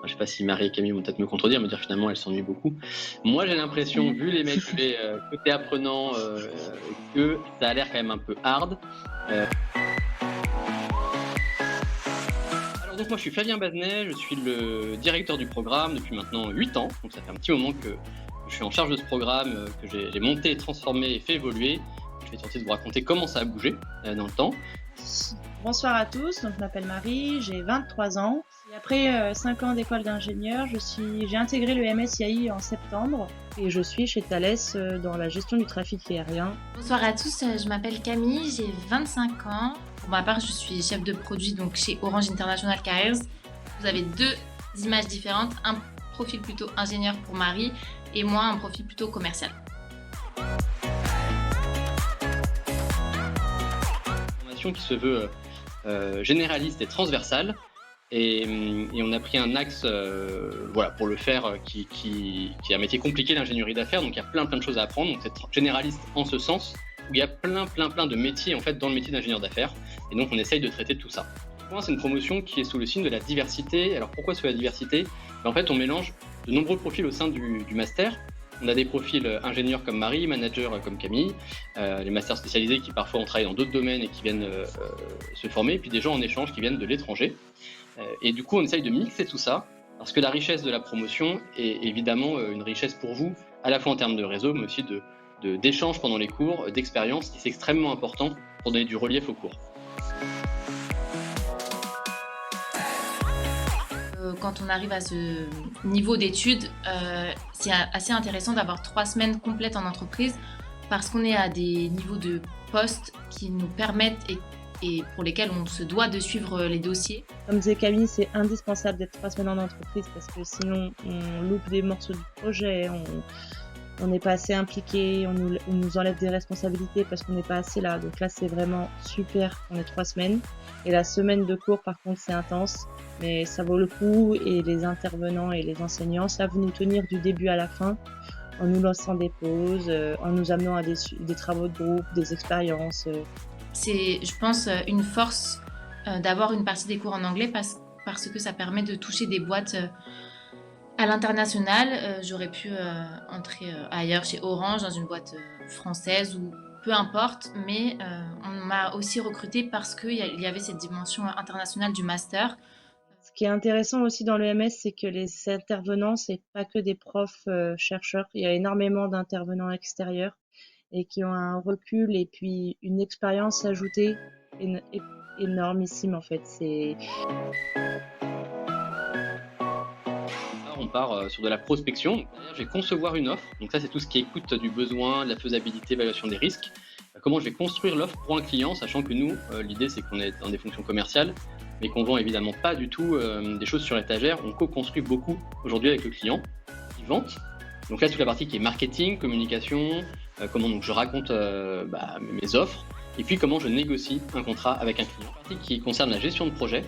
je sais pas si Marie et Camille vont peut-être me contredire, me dire finalement elles s'ennuient beaucoup. Moi j'ai l'impression, vu les mails que j'ai côté apprenant, que ça a l'air quand même un peu hard. Alors donc moi je suis Flavien Bazenet, je suis le directeur du programme depuis maintenant 8 ans, donc ça fait un petit moment que je suis en charge de ce programme, que j'ai monté, transformé et fait évoluer. Je vais tenter de vous raconter comment ça a bougé dans le temps. Bonsoir à tous, donc je m'appelle Marie, j'ai 23 ans. Et après 5 ans d'école d'ingénieur, j'ai intégré le MSIAI en septembre et je suis chez Thales dans la gestion du trafic aérien. Bonsoir à tous, je m'appelle Camille, j'ai 25 ans. Pour ma part, je suis chef de produit donc chez Orange International Carriers. Vous avez deux images différentes, un profil plutôt ingénieur pour Marie et moi un profil plutôt commercial. Formation qui se veut généraliste et transversale. Et on a pris un axe voilà, pour le faire qui est un métier compliqué, l'ingénierie d'affaires. Donc il y a plein de choses à apprendre. Donc c'est généraliste en ce sens où il y a plein de métiers en fait dans le métier d'ingénieur d'affaires. Et donc on essaye de traiter tout ça. Pour moi, c'est une promotion qui est sous le signe de la diversité. Alors pourquoi sous la diversité? En fait, on mélange de nombreux profils au sein du master. On a des profils ingénieurs comme Marie, managers comme Camille, les masters spécialisés qui parfois ont travaillé dans d'autres domaines et qui viennent se former, et puis des gens en échange qui viennent de l'étranger. Et du coup, on essaye de mixer tout ça, parce que la richesse de la promotion est évidemment une richesse pour vous, à la fois en termes de réseau, mais aussi d'échanges pendant les cours, d'expérience, et c'est extrêmement important pour donner du relief aux cours. Quand on arrive à ce niveau d'études, c'est assez intéressant d'avoir 3 semaines complètes en entreprise parce qu'on est à des niveaux de poste qui nous permettent et pour lesquels on se doit de suivre les dossiers. Comme disait Camille, c'est indispensable d'être 3 semaines en entreprise parce que sinon on loupe des morceaux du projet, on n'est pas assez impliqué, on nous enlève des responsabilités parce qu'on n'est pas assez là. Donc là, c'est vraiment super, on est 3 semaines. Et la semaine de cours, par contre, c'est intense, mais ça vaut le coup. Et les intervenants et les enseignants savent nous tenir du début à la fin, en nous laissant des pauses, en nous amenant à des travaux de groupe, des expériences. C'est, je pense, une force d'avoir une partie des cours en anglais parce que ça permet de toucher des boîtes à l'international. J'aurais pu entrer ailleurs chez Orange, dans une boîte française ou peu importe, mais on m'a aussi recrutée parce qu'il y avait cette dimension internationale du master. Ce qui est intéressant aussi dans le MS, c'est que les intervenants, c'est pas que des profs chercheurs. Il y a énormément d'intervenants extérieurs et qui ont un recul et puis une expérience ajoutée énormissime en fait. On part sur de la prospection. Derrière, je vais concevoir une offre. Donc ça, c'est tout ce qui est écoute du besoin, de la faisabilité, évaluation des risques. Comment je vais construire l'offre pour un client, sachant que nous, l'idée, c'est qu'on est dans des fonctions commerciales, mais qu'on vend évidemment pas du tout des choses sur étagère. On co-construit beaucoup aujourd'hui avec le client qui vente. Donc là, toute la partie qui est marketing, communication, comment donc je raconte mes offres, et puis comment je négocie un contrat avec un client. La partie qui concerne la gestion de projet,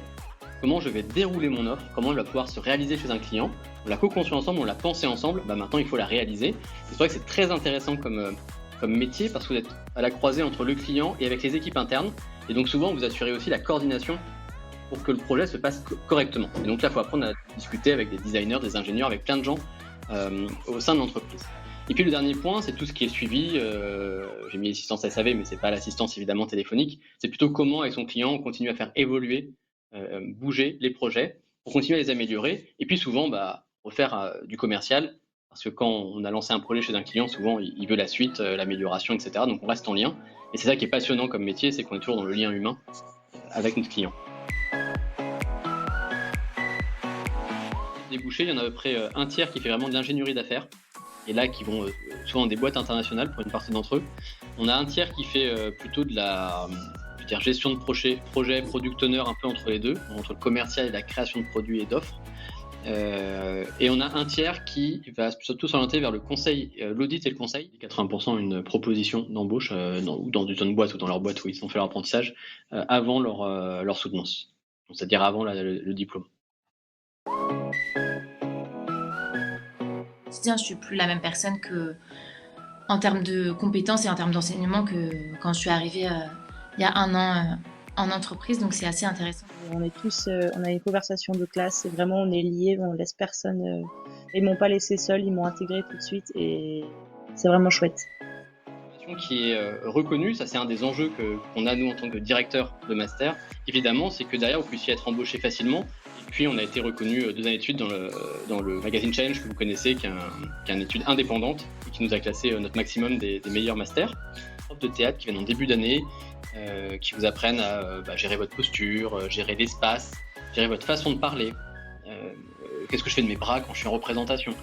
comment je vais dérouler mon offre, comment elle va pouvoir se réaliser chez un client. On l'a co-construit ensemble, on l'a pensé ensemble, maintenant il faut la réaliser. C'est vrai que c'est très intéressant comme métier parce que vous êtes à la croisée entre le client et avec les équipes internes. Et donc souvent vous assurez aussi la coordination pour que le projet se passe correctement. Et donc là il faut apprendre à discuter avec des designers, des ingénieurs, avec plein de gens au sein de l'entreprise. Et puis le dernier point, c'est tout ce qui est suivi. J'ai mis l'assistance SAV, mais c'est pas l'assistance évidemment téléphonique. C'est plutôt comment avec son client on continue à faire évoluer bouger les projets pour continuer à les améliorer et puis souvent refaire du commercial parce que quand on a lancé un projet chez un client, souvent il veut la suite, l'amélioration, etc. Donc on reste en lien et c'est ça qui est passionnant comme métier, c'est qu'on est toujours dans le lien humain avec notre client. Débouchés, il y en a à peu près un tiers qui fait vraiment de l'ingénierie d'affaires et là qui vont souvent dans des boîtes internationales pour une partie d'entre eux. On a un tiers qui fait plutôt de la gestion de projet, product owner un peu entre les deux, entre le commercial et la création de produits et d'offres. Et on a un tiers qui va surtout s'orienter vers le conseil, l'audit et le conseil. 80% une proposition d'embauche ou dans une boîte ou dans leur boîte où ils ont fait leur apprentissage avant leur soutenance, c'est-à-dire avant le diplôme. Je suis plus la même personne en termes de compétences et en termes d'enseignement que quand je suis arrivée il y a 1 an en entreprise, donc c'est assez intéressant. On est tous, on a une conversation de classe et vraiment on est liés, on laisse personne. Ils m'ont pas laissé seul, ils m'ont intégré tout de suite et c'est vraiment chouette. Qui est reconnue, ça c'est un des enjeux qu'on a nous en tant que directeur de master, évidemment, c'est que derrière vous puissiez être embauché facilement. Et puis on a été reconnu 2 années de suite dans le magazine Challenge que vous connaissez, qui est une étude indépendante et qui nous a classé notre maximum des meilleurs masters. Profs de théâtre qui viennent en début d'année, qui vous apprennent à gérer votre posture, gérer l'espace, gérer votre façon de parler. Qu'est-ce que je fais de mes bras quand je suis en représentation ?